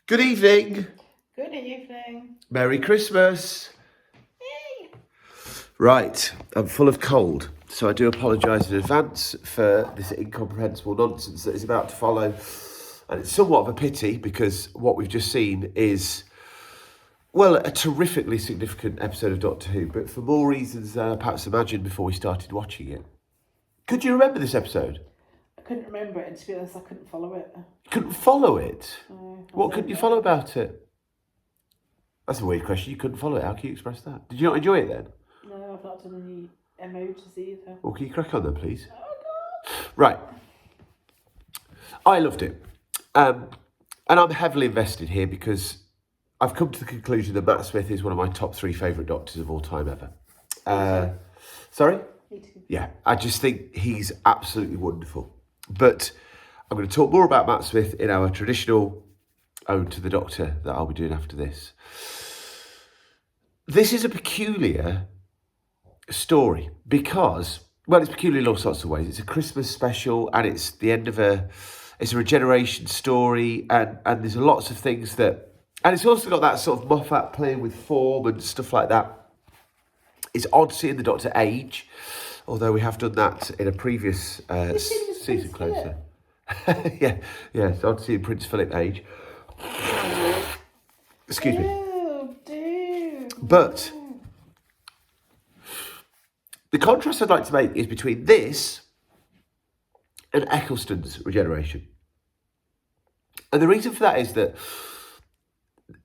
Good evening. Good evening. Merry Christmas. Yay. Right, I'm full of cold, so I do apologise in advance for this incomprehensible nonsense that is about to follow. And it's somewhat of a pity because what we've just seen is, well, a terrifically significant episode of Doctor Who, but for more reasons than I perhaps imagined before we started watching it. Could you remember this episode? I couldn't remember it, and to be honest, I couldn't follow it. You couldn't follow it? I What don't couldn't you know. follow about it? That's a weird question. You couldn't follow it. How can you express that? Did you not enjoy it then? No, I've not done any emojis either. Well, can you crack on then, please? Oh God. Right. I loved it. And I'm heavily invested here because I've come to the conclusion that Matt Smith is one of my top 3 favourite Doctors of all time ever. Sorry? Me too. Yeah, I just think he's absolutely wonderful. But I'm going to talk more about Matt Smith in our traditional Ode to the Doctor that I'll be doing after this. This is a peculiar story because, well, it's peculiar in all sorts of ways. It's a Christmas special and it's the end of it's a regeneration story and there's lots of things that, and it's also got that sort of Moffat playing with form and stuff like that. It's odd seeing the Doctor age, although we have done that in a previous season closer. yeah, it's odd seeing Prince Philip age. Excuse me. But the contrast I'd like to make is between this and Eccleston's regeneration. And the reason for that is that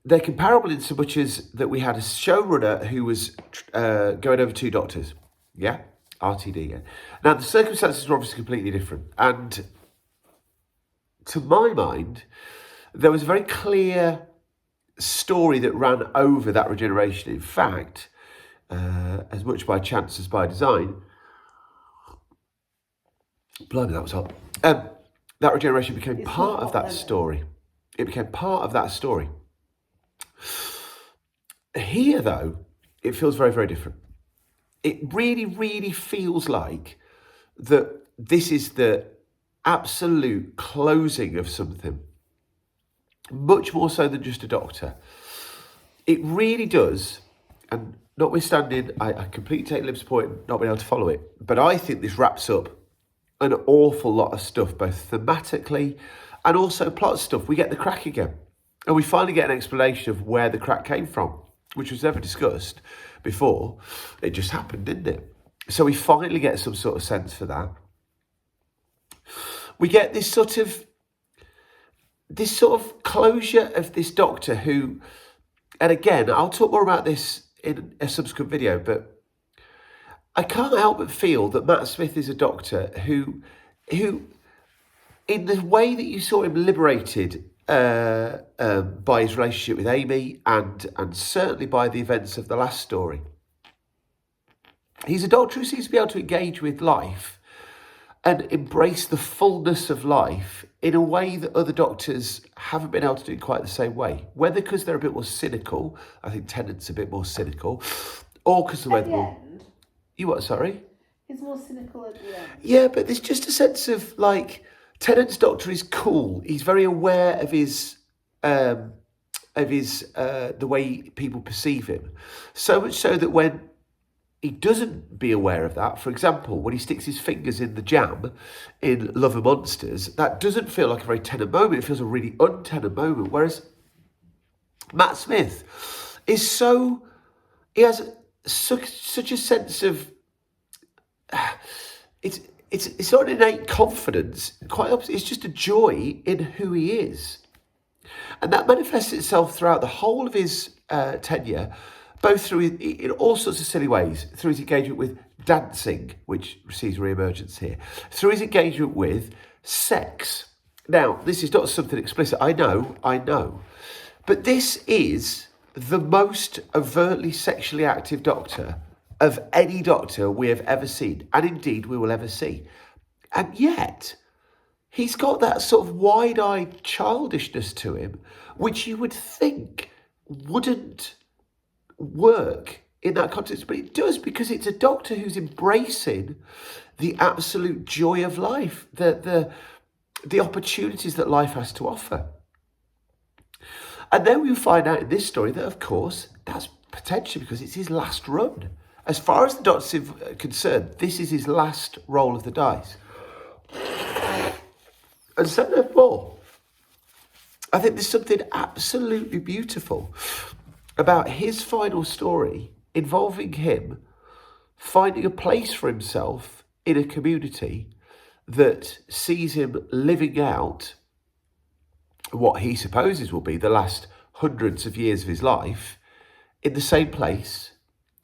they're comparable in so much as that we had a showrunner who was going over 2 Doctors. Yeah? RTD, yeah. Now, the circumstances were obviously completely different. And to my mind, there was a very clear story that ran over that regeneration. In fact, as much by chance as by design, blimey, that was hot. That regeneration became part of that story. It became part of that story. Here, though, it feels very, very different. It really, really feels like that this is the absolute closing of something. Much more so than just a Doctor. It really does, and notwithstanding, I completely take Liv's point not being able to follow it, but I think this wraps up an awful lot of stuff, both thematically and also plot stuff. We get the crack again, and we finally get an explanation of where the crack came from, which was never discussed before. It just happened, didn't it? So we finally get some sort of sense for that. We get this sort of closure of this Doctor who, and again, I'll talk more about this in a subsequent video, but I can't help but feel that Matt Smith is a Doctor who in the way that you saw him liberated by his relationship with Amy and certainly by the events of the last story, he's a Doctor who seems to be able to engage with life and embrace the fullness of life in a way that other Doctors haven't been able to do quite the same way. Whether because they're a bit more cynical, I think Tennant's a bit more cynical, or because the way they're more... You what, sorry? He's more cynical at the end. Yeah, but there's just a sense of, like, Tennant's Doctor is cool. He's very aware of his the way people perceive him. So much so that when he doesn't be aware of that, for example, when he sticks his fingers in the jam in Love and Monsters, that doesn't feel like a very Tennant moment. It feels a really un-Tennant moment. Whereas Matt Smith is so... He has such a sense of... It's not an innate confidence. Quite opposite. It's just a joy in who he is. And that manifests itself throughout the whole of his tenure, both through in all sorts of silly ways, through his engagement with dancing, which receives re-emergence here, through his engagement with sex. Now, this is not something explicit, I know, but this is the most overtly sexually active Doctor of any Doctor we have ever seen, and indeed we will ever see. And yet, he's got that sort of wide-eyed childishness to him, which you would think wouldn't work in that context, but it does, because it's a Doctor who's embracing the absolute joy of life, the opportunities that life has to offer. And then we find out in this story that, of course, that's potentially because it's his last run. As far as the Doctor's concerned, this is his last roll of the dice. And so therefore, I think there's something absolutely beautiful about his final story involving him finding a place for himself in a community that sees him living out what he supposes will be the last hundreds of years of his life in the same place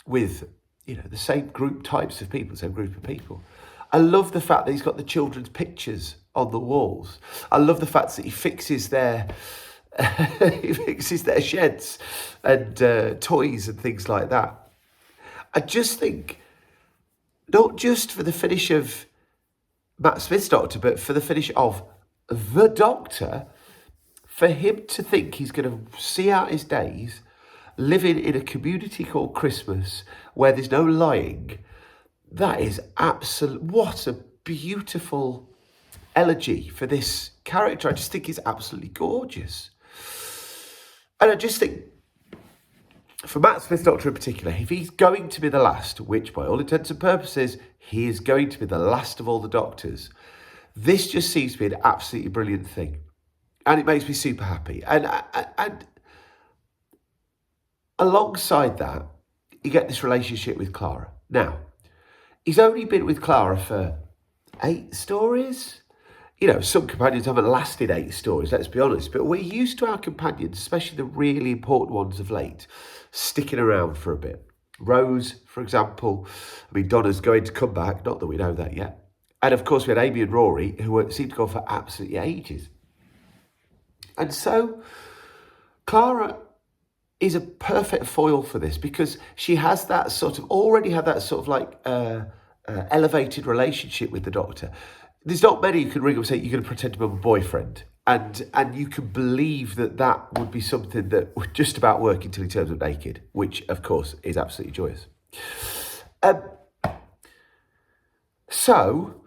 with, the same types of people, same group of people. I love the fact that he's got the children's pictures on the walls. I love the fact that he fixes their sheds and toys and things like that. I just think, not just for the finish of Matt Smith's Doctor, but for the finish of the Doctor, for him to think he's going to see out his days living in a community called Christmas where there's no lying, that is what a beautiful elegy for this character. I just think he's absolutely gorgeous. And I just think, for Matt Smith's Doctor in particular, if he's going to be the last, which by all intents and purposes, he is going to be the last of all the Doctors, this just seems to be an absolutely brilliant thing. And it makes me super happy. And alongside that, you get this relationship with Clara. Now, he's only been with Clara for 8 stories. Some companions haven't lasted 8 stories, let's be honest. But we're used to our companions, especially the really important ones of late, sticking around for a bit. Rose, for example. Donna's going to come back, not that we know that yet. And of course, we had Amy and Rory, who seemed to go for absolutely ages. And so, Clara is a perfect foil for this because she has that already had that elevated relationship with the Doctor. There's not many who can ring up and say, you're going to pretend to be a boyfriend. And you can believe that would be something that would just about work until he turns up naked, which, of course, is absolutely joyous. So,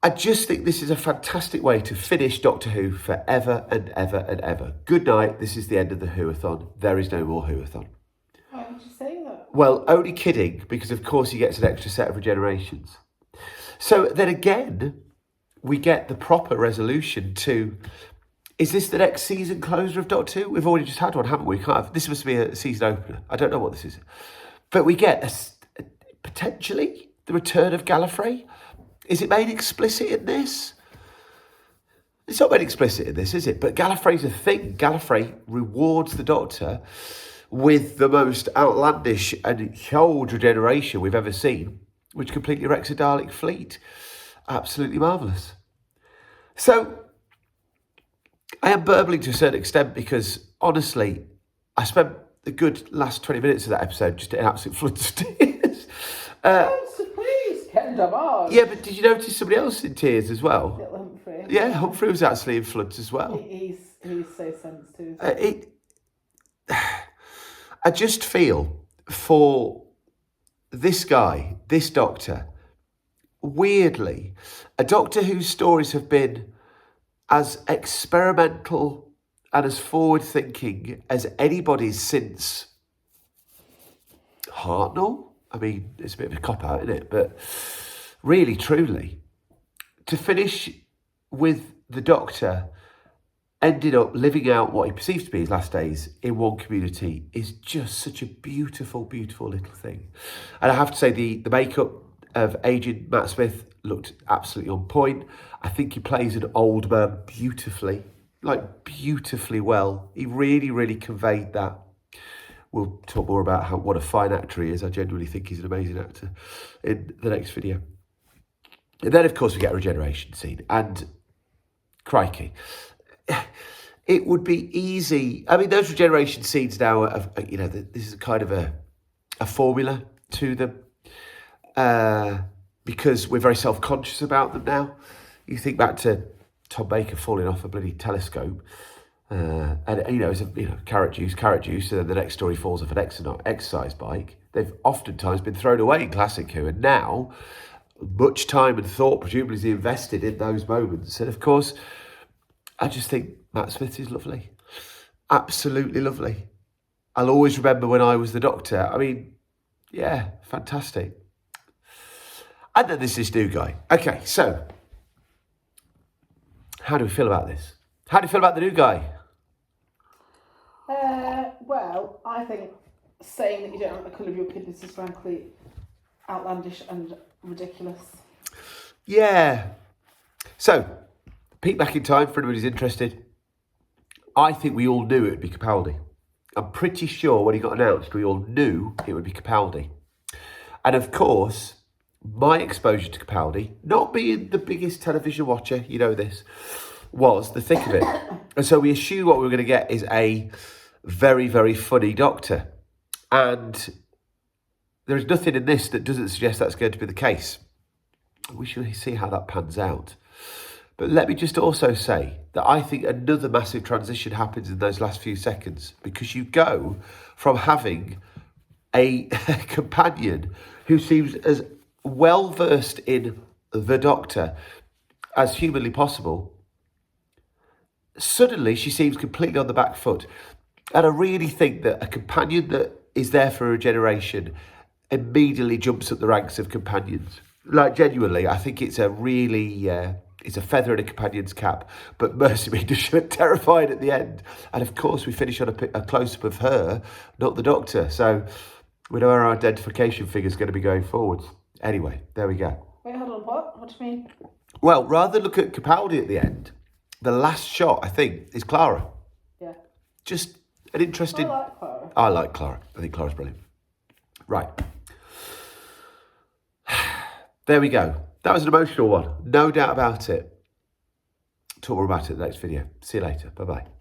I just think this is a fantastic way to finish Doctor Who forever and ever and ever. Good night. This is the end of the Whoathon. There is no more Whoathon. Why would you say that? Well, only kidding, because of course he gets an extra set of regenerations. So then again, we get the proper resolution to, is this the next season closer of Doctor Who? We've already just had one, haven't we? This must be a season opener. I don't know what this is. But we get potentially the return of Gallifrey. Is it made explicit in this? It's not made explicit in this, is it? But Gallifrey's a thing. Gallifrey rewards the Doctor with the most outlandish and huge regeneration we've ever seen, which completely wrecks a Dalek fleet. Absolutely marvellous. So, I am burbling to a certain extent because, honestly, I spent the good last 20 minutes of that episode just in absolute floods of tears. Yeah, but did you notice somebody else in tears as well? Little Humphrey. Yeah, Humphrey was actually in floods as well. He's so sensitive. I just feel for this guy, this Doctor, weirdly, a Doctor whose stories have been as experimental and as forward-thinking as anybody's since Hartnell. It's a bit of a cop-out, isn't it? But really, truly, to finish with the Doctor ended up living out what he perceived to be his last days in one community is just such a beautiful, beautiful little thing. And I have to say, the makeup of aging Matt Smith looked absolutely on point. I think he plays an old man beautifully well. He really, really conveyed that. We'll talk more about what a fine actor he is. I genuinely think he's an amazing actor in the next video. And then, of course, we get a regeneration scene. And crikey, it would be easy. Those regeneration scenes now, this is kind of a formula to them because we're very self-conscious about them now. You think back to Tom Baker falling off a bloody telescope. It's carrot juice, and then the next story falls off an exercise bike. They've oftentimes been thrown away in Classic Who, and now much time and thought presumably is invested in those moments. And of course, I just think Matt Smith is lovely. Absolutely lovely. I'll always remember when I was the doctor. I mean, yeah, fantastic. And then there's this new guy. Okay, so how do we feel about this? How do you feel about the new guy? Well, I think saying that you don't like the colour of your kidneys is frankly outlandish and ridiculous. Yeah. So, peek back in time for anybody who's interested. I think we all knew it would be Capaldi. I'm pretty sure when he got announced, we all knew it would be Capaldi. And of course, my exposure to Capaldi, not being the biggest television watcher, you know this, was the thick of it. And so we assumed what we were going to get is a very, very funny doctor. And there is nothing in this that doesn't suggest that's going to be the case. We shall see how that pans out. But let me just also say that I think another massive transition happens in those last few seconds, because you go from having a companion who seems as well versed in the Doctor as humanly possible. Suddenly she seems completely on the back foot. And I really think that a companion that is there for a generation immediately jumps up the ranks of companions. Like, genuinely, I think it's a really, it's a feather in a companion's cap. But mercy me, does she look terrified at the end? And of course, we finish on a close-up of her, not the Doctor. So we know our identification figure is going to be going forwards. Anyway, there we go. Wait, hold on, what? What do you mean? Well, rather than look at Capaldi at the end, the last shot, I think, is Clara. Yeah. Just an interesting... I like Clara. I like Clara. I think Clara's brilliant. Right. There we go. That was an emotional one. No doubt about it. Talk more about it in the next video. See you later. Bye-bye.